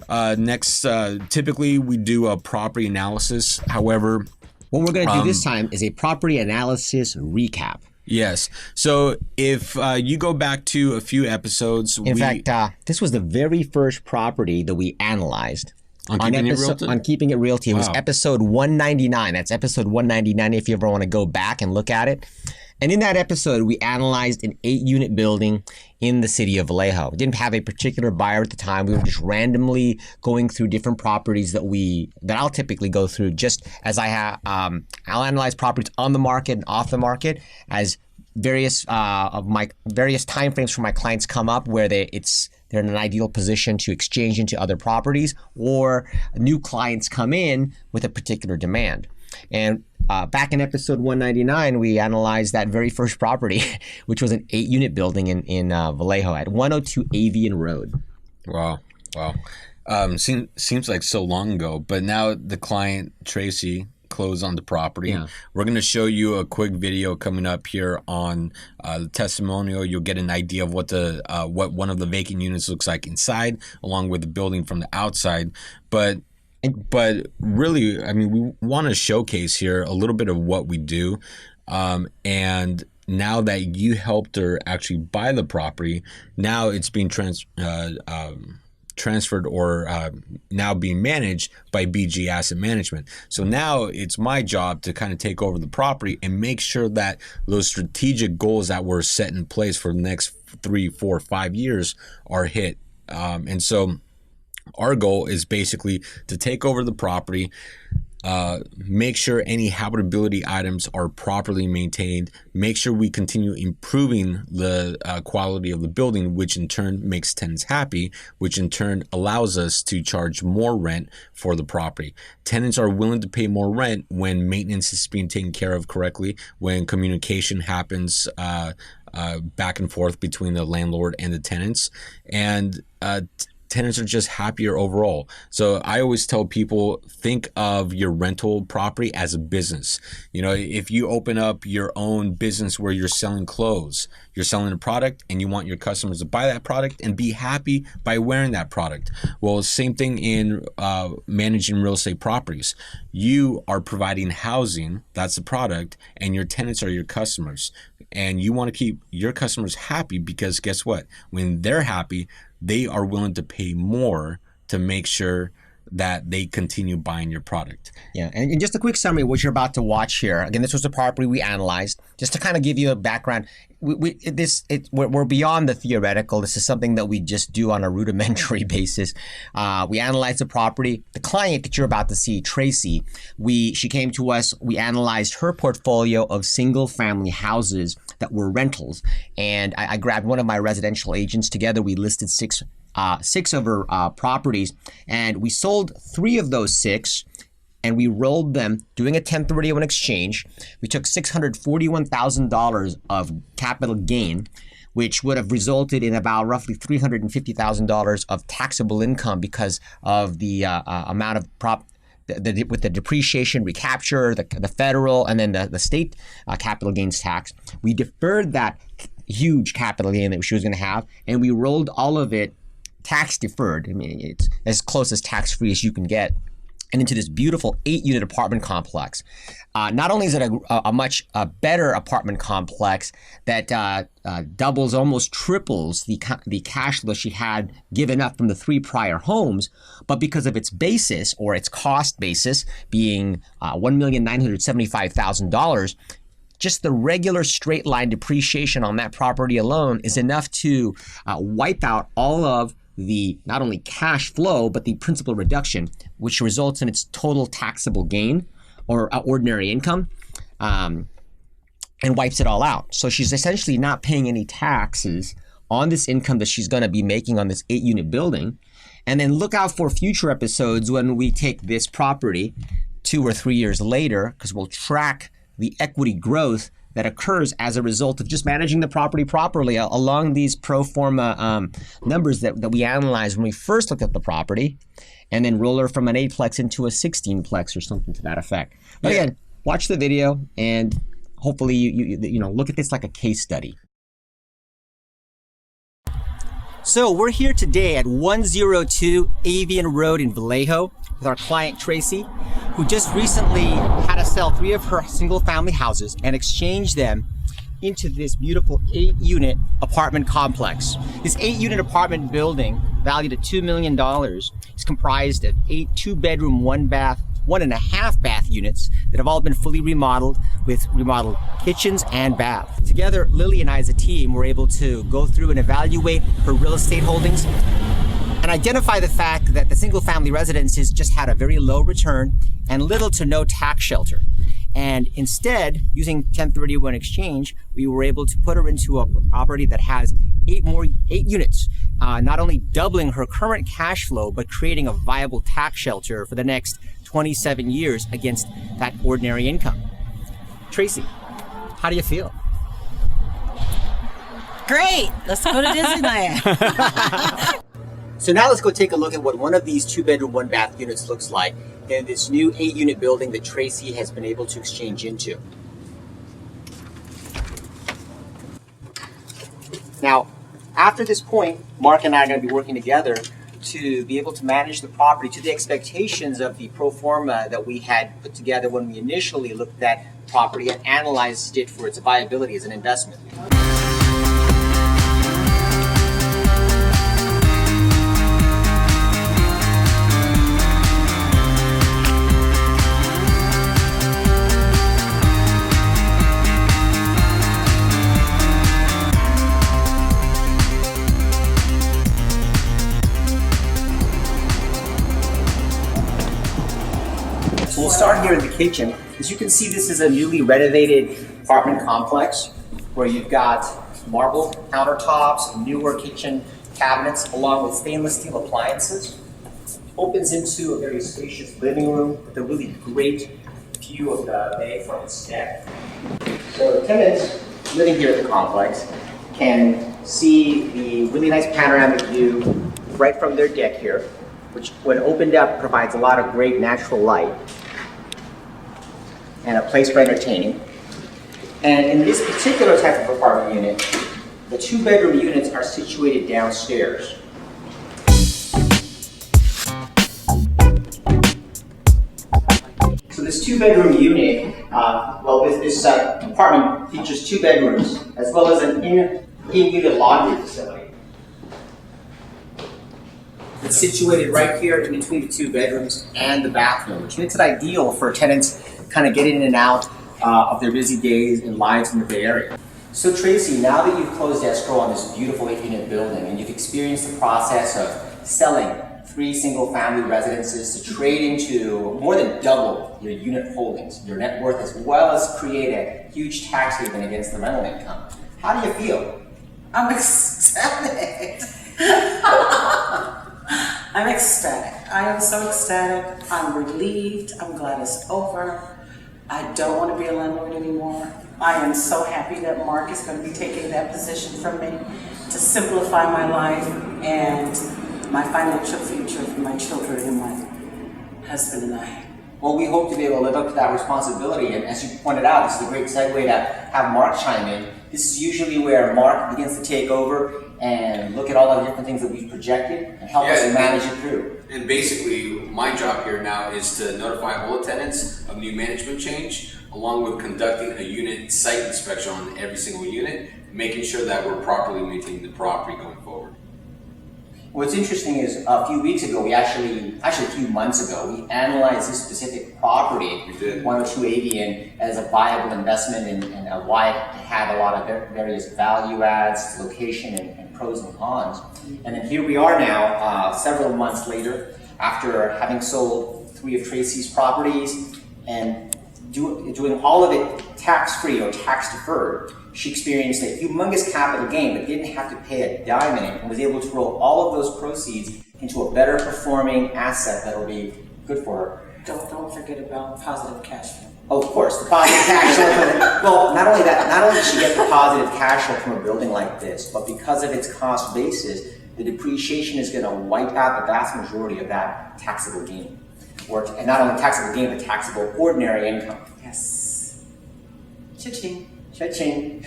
Next, typically we do a property analysis. However, what we're going to do this time is a property analysis recap. Yes. So if you go back to a few episodes, in fact, this was the very first property that we analyzed on Keeping It Realty. On Keeping It Realty. It was episode 199. That's episode 199 if you ever want to go back and look at it. And in that episode, we analyzed an 8-unit building in the city of Vallejo. We didn't have a particular buyer at the time. We were just randomly going through different properties that I'll typically go through, just as I have. I'll analyze properties on the market and off the market as various timeframes for my clients come up where they're in an ideal position to exchange into other properties, or new clients come in with a particular demand. And back in episode 199, we analyzed that very first property, which was an 8-unit building in Vallejo at 102 Avian Road. Wow. Seems like so long ago, but now the client, Tracy, closed on the property. Yeah. We're going to show you a quick video coming up here on the testimonial. You'll get an idea of what one of the vacant units looks like inside, along with the building from the outside. But really, I mean, we want to showcase here a little bit of what we do. And now that you helped her actually buy the property, now it's being transferred or now being managed by BG Asset Management. So now it's my job to kind of take over the property and make sure that those strategic goals that were set in place for the next 3, 4, 5 years are hit. And so our goal is basically to take over the property, make sure any habitability items are properly maintained, make sure we continue improving the quality of the building, which in turn makes tenants happy, which in turn allows us to charge more rent for the property. Tenants are willing to pay more rent when maintenance is being taken care of correctly, when communication happens back and forth between the landlord and the tenants, and tenants are just happier overall. So I always tell people, think of your rental property as a business. You know, if you open up your own business where you're selling clothes, you're selling a product and you want your customers to buy that product and be happy by wearing that product. Well, same thing in managing real estate properties. You are providing housing, that's the product, and your tenants are your customers. And you want to keep your customers happy because guess what? When they're happy, they are willing to pay more to make sure that they continue buying your product. Yeah, and just a quick summary of what you're about to watch here. Again, this was the property we analyzed. Just to kind of give you a background, we're beyond the theoretical. This is something that we just do on a rudimentary basis. We analyzed the property. The client that you're about to see, Tracy, she came to us. We analyzed her portfolio of single-family houses that were rentals, and I grabbed one of my residential agents. Together, we listed six of her properties, and we sold 3 of those 6, and we rolled them doing a 1031 exchange. We took $641,000 of capital gain, which would have resulted in about roughly $350,000 of taxable income because of the amount of with the depreciation recapture, the federal, and then the state capital gains tax. We deferred that huge capital gain that she was going to have, and we rolled all of it tax deferred. I mean, it's as close as tax free as you can get, and into this beautiful 8-unit apartment complex. Not only is it a much better apartment complex that doubles, almost triples the cash flow she had given up from the 3 prior homes, but because of its basis, or its cost basis, being $1,975,000, just the regular straight line depreciation on that property alone is enough to wipe out all of the not only cash flow, but the principal reduction, which results in its total taxable gain or ordinary income, and wipes it all out. So she's essentially not paying any taxes on this income that she's going to be making on this 8-unit building. And then look out for future episodes when we take this property 2 or 3 years later, because we'll track the equity growth that occurs as a result of just managing the property properly along these pro forma numbers that we analyzed when we first looked at the property, and then roll her from an 8-plex into a 16-plex or something to that effect. But again, watch the video and hopefully you look at this like a case study. So we're here today at 102 Avian Road in Vallejo with our client Tracy, who just recently had to sell 3 of her single-family houses and exchange them into this beautiful 8-unit apartment complex. This 8-unit apartment building, valued at $2 million, is comprised of 8 2-bedroom, 1-bath, 1.5 bath units that have all been fully remodeled with remodeled kitchens and baths. Together, Lily and I as a team were able to go through and evaluate her real estate holdings and identify the fact that the single family residences just had a very low return and little to no tax shelter. And instead, using 1031 exchange, we were able to put her into a property that has 8 units, not only doubling her current cash flow, but creating a viable tax shelter for the next 27 years against that ordinary income. Tracy, how do you feel? Great, let's go to Disneyland. So now let's go take a look at what one of these 2-bedroom, 1-bath units looks like in this new 8-unit building that Tracy has been able to exchange into. Now, after this point, Mark and I are going to be working together to be able to manage the property to the expectations of the pro forma that we had put together when we initially looked at property and analyzed it for its viability as an investment. So we'll start here in the kitchen. As you can see, this is a newly renovated apartment complex where you've got marble countertops, newer kitchen cabinets, along with stainless steel appliances. Opens into a very spacious living room with a really great view of the bay from its deck. So the tenants living here at the complex can see the really nice panoramic view right from their deck here, which when opened up provides a lot of great natural light and a place for entertaining. And in this particular type of apartment unit, the 2-bedroom units are situated downstairs. So this 2-bedroom unit, this apartment features 2 bedrooms as well as an in-unit laundry facility. It's situated right here in between the 2 bedrooms and the bathroom, which makes it ideal for tenants kind of getting in and out of their busy days and lives in the Bay Area. So Tracy, now that you've closed escrow on this beautiful 8-unit building and you've experienced the process of selling 3 single-family residences to trade into more than double your unit holdings, your net worth, as well as create a huge tax haven against the rental income, how do you feel? I'm ecstatic. I'm ecstatic. I am so ecstatic. I'm relieved. I'm glad it's over. I don't want to be a landlord anymore. I am so happy that Marc is going to be taking that position from me to simplify my life and my financial future for my children and my husband and I. Well, we hope to be able to live up to that responsibility. And as you pointed out, this is a great segue to have Marc chime in. This is usually where Marc begins to take over and look at all the different things that we've projected and help us manage it through. And basically, my job here now is to notify all the tenants of new management change, along with conducting a unit site inspection on every single unit, making sure that we're properly maintaining the property going forward. What's interesting is a few weeks ago, actually a few months ago, we analyzed this specific property, 102 Avian, as a viable investment and why it had a lot of various value adds, location, and pros and cons. And then here we are now, several months later, after having sold 3 of Tracy's properties and doing all of it tax-free or tax-deferred. She experienced a humongous capital gain, but didn't have to pay a dime in it, and was able to roll all of those proceeds into a better performing asset that'll be good for her. Don't forget about positive cash flow. Oh, of course, the positive cash flow. Well, not only that, not only does she get the positive cash flow from a building like this, but because of its cost basis, the depreciation is going to wipe out the vast majority of that taxable gain. And not only taxable gain, but taxable ordinary income. Yes. Cha-ching. Cha-ching.